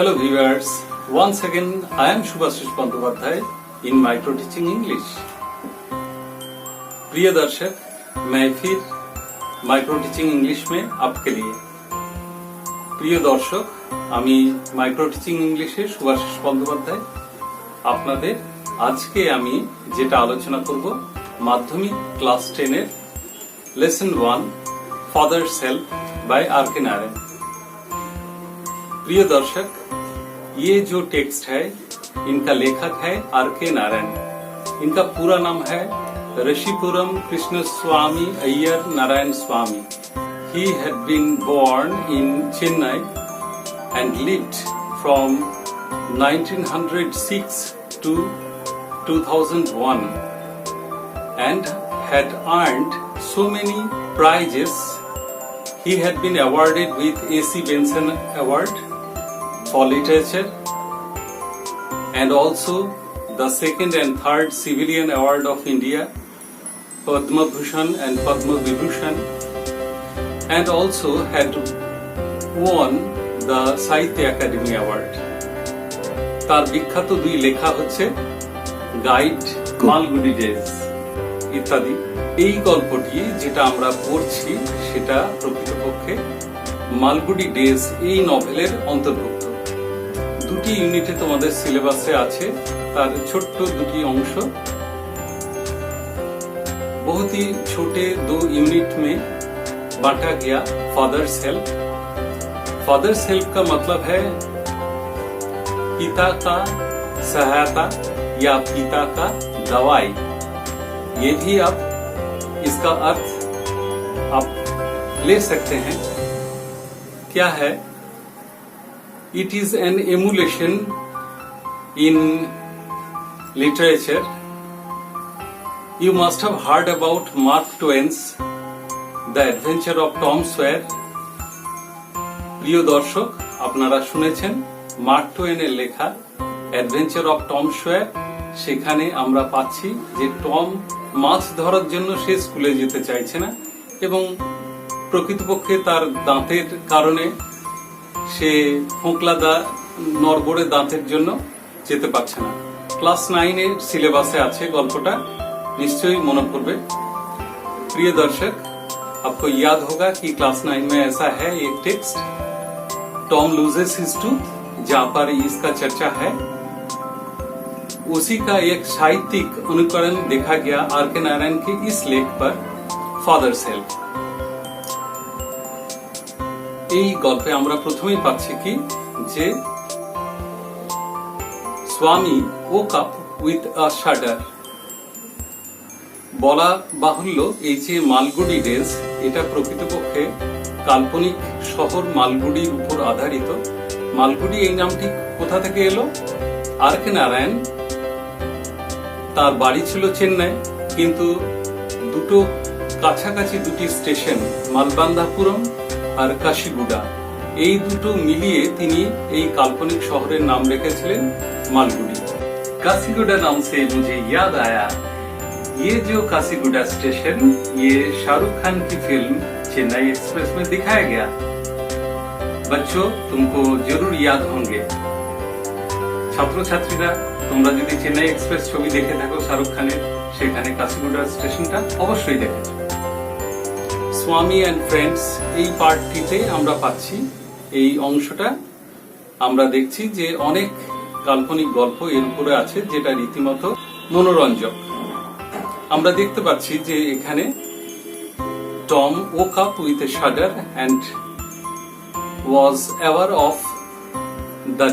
Hello viewers, once again I am Shubhashish Bandyopadhyay in Micro Teaching English. प्रिय दर्शक, मैं फिर माइक्रो टीचिंग इंग्लिश में आपके लिए প্রিয় দর্শক আমি মাইক্রো টিচিং ইংলিশে শুভাশিস বন্দ্যোপাধ্যায় আপনাদের আজকে আমি যেটা আলোচনা করব মাধ্যমিক ক্লাস 10 এর lesson 1 father's help by R K. Narayan. प्रिय दर्शक, ये जो टेक्स्ट है इनका लेखक है आर.के. नारायण। इनका पूरा नाम है ऋषिपुरम कृष्णस्वामी अय्यर नारायण स्वामी। He had been born in Chennai and lived from 1906 to 2001 and had earned so many prizes. He had been awarded with A.C. Benson Award for Literature and also the second and third Civilian Award of India, Padma Bhushan and Padma Vibhushan, and also had won the Sahitya Academy Award. তার বিখ্যাত দুই লেখা হচ্ছে guide, Malgudi days ইত্যাদি। এই গল্পটি যেটা আমরা পড়ছি সেটা প্রকৃতপক্ষে মালগুডি ডেজ এই নভেলের অন্তর্ভুক্ত। দুটি ইউনিটে তোমাদের সিলেবাসে আছে, তার ছোট্ট দুটি অংশ। बहुत ही छोटे 2 यूनिट में बांटा गया फादर्स हेल्प। फादर्स हेल्प का मतलब है पिता का सहायता या पिता का दवाई। ये भी आप इसका अर्थ आप ले सकते हैं। क्या है? It is an emulation in literature. You must have heard about Mark Twain's The Adventure of Tom Sawyer. প্রিয় দর্শক, আপনারা শুনেছেন মার্ক টোয়েনের লেখা অ্যাডভেঞ্চার অফ টম সয়ার। সেখানে আমরা পাচ্ছি যে টম মাছ ধরার জন্য সে স্কুলে যেতে চাইছে না এবং প্রকৃতপক্ষে তার দাঁতের কারণে সে ফোঁকলা নড়বড়ে দাঁতের জন্য যেতে পারছে না। ক্লাস 9 এর সিলেবাসে আছে গল্পটা, निश्चय मन पड़े। प्रिय दर्शक, आपको याद होगा कि क्लास 9 में ऐसा है एक text, Tom loses his tooth, जहाँ पर इसका चर्चा है। उसी का एक साहित्यिक अनुकरण देखा गया आर.के. नारायण के इस लेख पर फादर्स हेल्प। এই গল্পে আমরা প্রথমেই পাচ্ছি কি যে স্বামী woke up with a shudder। বলা বাহুল্য এই যে মালগুডি ডেজ এটা প্রকৃতপক্ষে কাল্পনিক শহর মালগুডির উপর আধারিত। মালগুডি এই নামটি কোথা থেকে এলো? আর.কে. নারায়ণ তার বাড়ি ছিল চেন্নাই, কিন্তু দুটো কাছাকাছি দুটি স্টেশন মালবান্ধাপুরম আর কাশিগুডা, এই দুটো মিলিয়ে তিনি এই কাল্পনিক শহরের নাম রেখেছিলেন মালগুডি। কাশিগুডা नाम से मुझे याद आया, ये जो कासीगुडा स्टेशन ये शाहरुख खान की फिल्म चेन्नई एक्सप्रेस में दिखाया गया। बच्चों, तुमको जरूर याद होंगे। छात्र छात्रीरा তোমরা যদি চেন্নাই এক্সপ্রেস ছবি দেখে থাকো শাহরুখ খানের, সেখানে কাসিগুডা স্টেশনটা অবশ্যই দেখেছো। স্বামী এন্ড ফ্রেন্ডস এই পার্টটিতে আমরা পাচ্ছি এই অংশটা। আমরা দেখছি যে অনেক কাল্পনিক গল্প এর উপরে আছে যেটা রীতিমতো মনোরঞ্জক। আমরা দেখতে পাচ্ছি যে এখানে Tom woke up with a shudder and was aware of the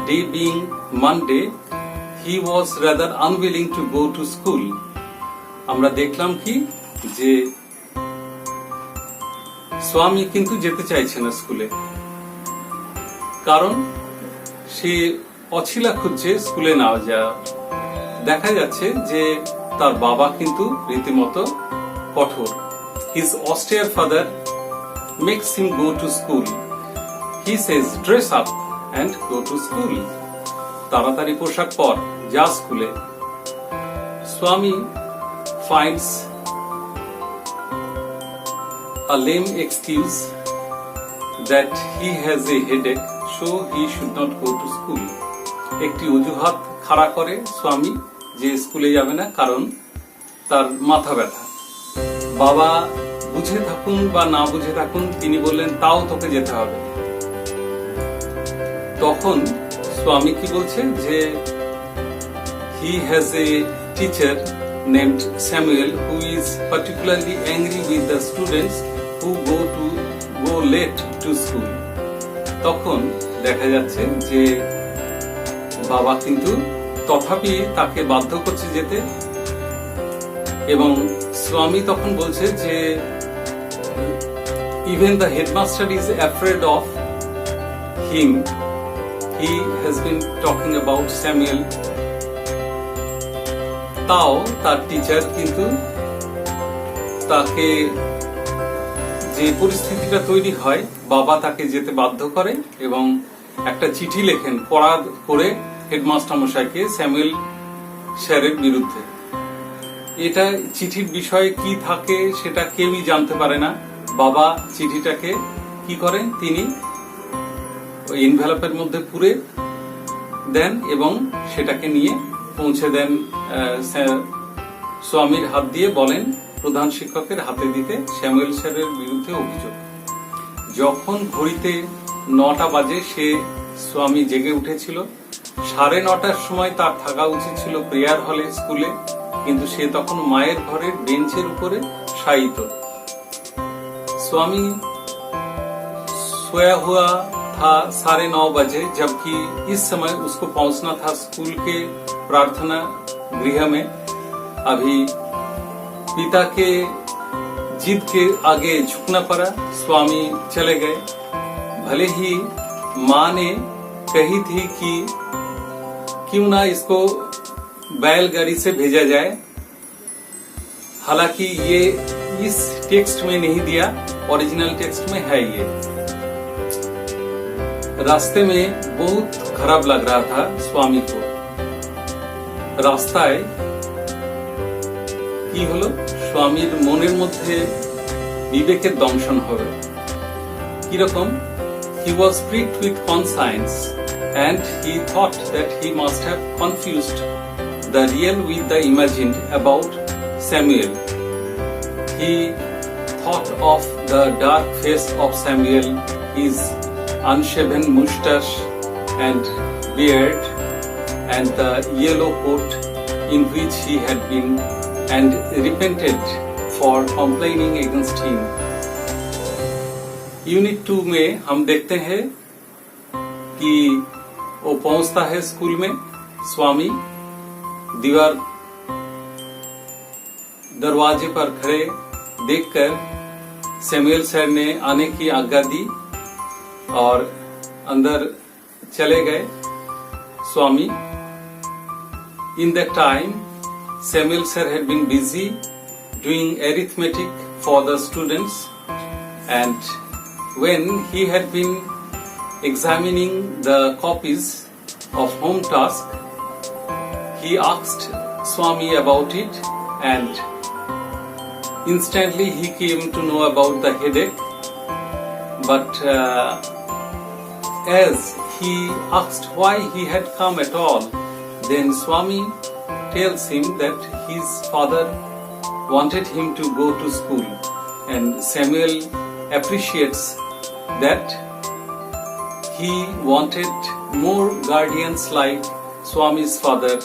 day being Monday. He was rather unwilling to go to school. আমরা দেখলাম কি যে স্বামী কিন্তু যেতে চাইছে না স্কুলে, কারণ সে অছিলা খুঁজছে স্কুলে না যাওয়া। দেখা যাচ্ছে যে তার বাবা কিন্তু রীতিমতো কঠোর। His austere father makes him go to school. He says, dress up and go to school. তাড়াতাড়ি পোশাক পর, যা স্কুলে। স্বামী finds a lame excuse that he has a headache, so he should not go to school. একটি অজুহাত খাড়া করে স্বামী যে স্কুলে যাবে না কারণ তার মাথা ব্যথা। বাবা বুঝে থাকুন বা না বুঝে থাকুন তিনি বললেন তাও তোকে যেতে হবে। তখন স্বামী কি বলছে যে he has a teacher named Samuel who is particularly angry with the students who go late to school. তখন দেখা যাচ্ছে যে বাবা কিন্তু তথাপি তাকে বাধ্য করছে যেতে এবং স্বামী তখন বলছে যে even the headmaster is afraid of him. He has been talking about Samuel. তাও তার টিচার কিন্তু তাকে যে পরিস্থিতিটা তৈরি হয় বাবা তাকে যেতে বাধ্য করে এবং একটা চিঠি লেখেন পড়া করে হেডমাস্টার মশাইকে স্যামুয়েল স্যারের বিরুদ্ধে। এটা চিঠির বিষয়ে কি থাকে সেটা কেউই জানতে পারে না। বাবা চিঠিটাকে কি করেন তিনি ওই এনভেলপের মধ্যে পুরে দেন এবং সেটাকে নিয়ে পৌঁছে দেন স্বামীর হাত দিয়ে বলেন প্রধান শিক্ষকের হাতে দিতে স্যামুয়েল স্যারের বিরুদ্ধে অভিযোগ। যখন ঘড়িতে 9টা বাজে সে স্বামী জেগে উঠেছিল। 9:30টার সময় তার থাকা উচিত ছিল প্রেয়ার হলে স্কুলে, কিন্তু সে তখন মায়ের ঘরের বেঞ্চের উপরে শায়িত। स्वामी सोया हुआ था 9:30 बजे, जबकि इस समय उसको पहुंचना था स्कूल के प्रार्थना गृह में। अभी पिता के जिद के आगे झुकना पड़ा, स्वामी चले गए। भले ही माँ ने कही थी कि क्यों ना इसको बैलगाड़ी से भेजा जाए, हालांकि ये इस टेक्स्ट में नहीं दिया, ओरिजिनल टेक्स्ट में है ये। रास्ते में बहुत खराब लग रहा था स्वामी को। রাস্তায় কি হলো, স্বামীর মনের মধ্যে বিবেকের দংশন হবে। কিরকম? He was pricked with conscience and he thought that he must have confused the real with the imagined about Samuel. He thought of the dark face of Samuel, his unshaven moustache and beard, and the yellow coat in which he had been, and repented for complaining against him. Unit 2 में हम देखते हैं कि वो पहुंचता है school में। स्वामी दरवाजे पर खड़े देखकर सैमुअल सर ने आने की आज्ञा दी और अंदर चले गए स्वामी। In that time, Samuel sir had been busy doing arithmetic for the students, and when he had been examining the copies of home task, he asked Swami about it, and instantly he came to know about the headache. But as he asked why he had come at all, then Swami tells him that his father wanted him to go to school, and Samuel appreciates that he wanted more guardians like Swami's father,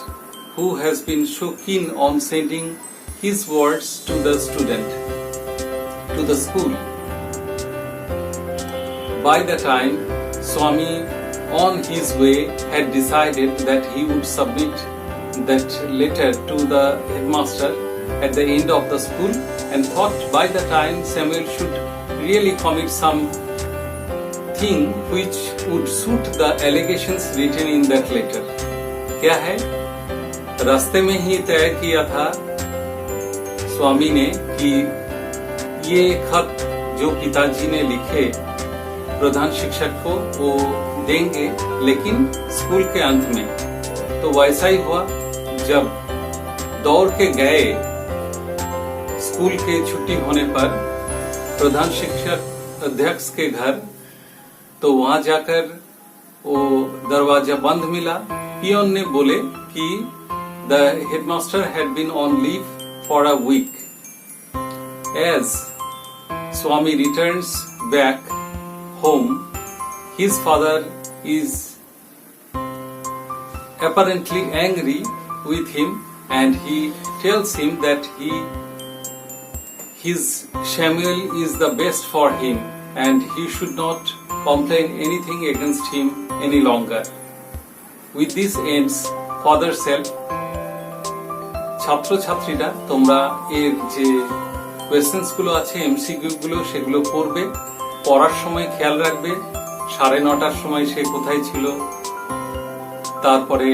who has been so keen on sending his words to the student, to the school. By the time Swami on his way had decided that he would submit that letter to the headmaster at the end of the school, and thought by the time Samuel should really commit some thing which would suit the allegations written in that letter. क्या है? रास्ते में ही तय किया था स्वामी ने कि ये खत जो पिताजी ने लिखे प्रधान शिक्षक को वो देंगे, लेकिन स्कूल के अंत में। तो वैसा ही हुआ। जब दौड़ के गए स्कूल के छुट्टी होने पर प्रधान शिक्षक अध्यक्ष के घर, तो वहां जाकर वो दरवाजा बंद मिला। पियोन ने बोले कि the headmaster had been on leave for a week. As Swami returns back home, his father is apparently angry with him and he tells him that his Samuel is the best for him and he should not complain anything against him any longer. With this ends Father Self. ছাত্রছাত্রীরা তোমরা এর যে questions গুলো আছে, MCQ গুলো, সেগুলো পড়বে। পড়ার সময় খেয়াল রাখবে 9:30টার সময় সে কোথায় ছিল, তারপরে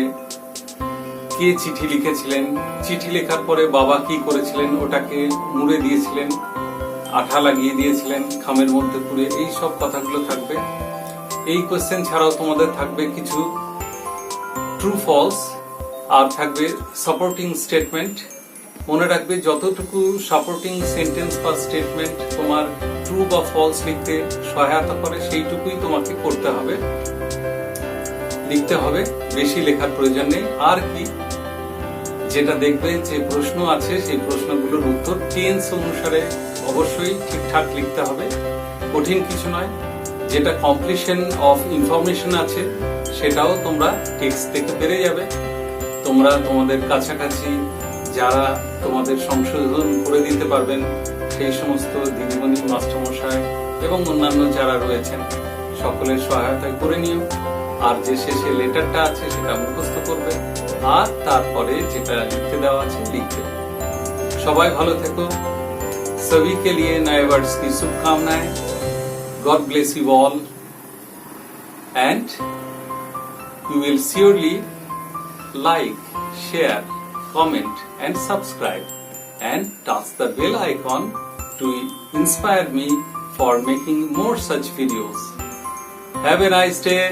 কে চিঠি লিখেছিলেন, চিঠি লেখার পরে বাবা কি করেছিলেন, ওটাকে মুড়ে দিয়েছিলেন, আঠা লাগিয়ে দিয়েছিলেন খামের মধ্যে পুরে, এই সব কথাগুলো থাকবে। এই কোয়েশ্চেন ছাড়াও তোমাদের থাকবে কিছু ট্রু ফলস, আর থাকবে সাপোর্টিং স্টেটমেন্ট। মনে রাখবে যতটুকু সাপোর্টিং সেন্টেন্স বা স্টেটমেন্ট তোমার ট্রু বা ফলস লিখতে সহায়তা করে সেইটুকুই তোমাকে করতে হবে, লিখতে হবে, বেশি লেখার প্রয়োজন নেই। আর কি যেটা দেখবে যে প্রশ্ন আছে সেই প্রশ্নগুলোর উত্তর টেন্স অনুসারে অবশ্যই ঠিকঠাক লিখতে হবে, কঠিন কিছু নয়। যেটা কমপ্লিশন অফ ইনফরমেশন আছে সেটাও তোমরা টেক্সট থেকে পেরে যাবে। তোমরা তোমাদের কাছাকাছি যারা তোমাদের সংশোধন করে দিতে পারবেন সেই সমস্ত দিদিমণি, মাস্টারমশাই এবং অন্যান্য যারা রয়েছেন সকলের সহায়তা করে নিও। আর যে শেষে লেটারটা আছে সেটা মুখস্থ করবে, আর তারপরে যেটা লিখতে দেওয়া আছে লিখবে। সবাই ভালো থেকো। सभी के लिए नए वर्ष की शुभकामनाएं। God bless you all and you will surely like, share, comment and subscribe and touch the bell icon to inspire me for making more such videos. Have a nice day.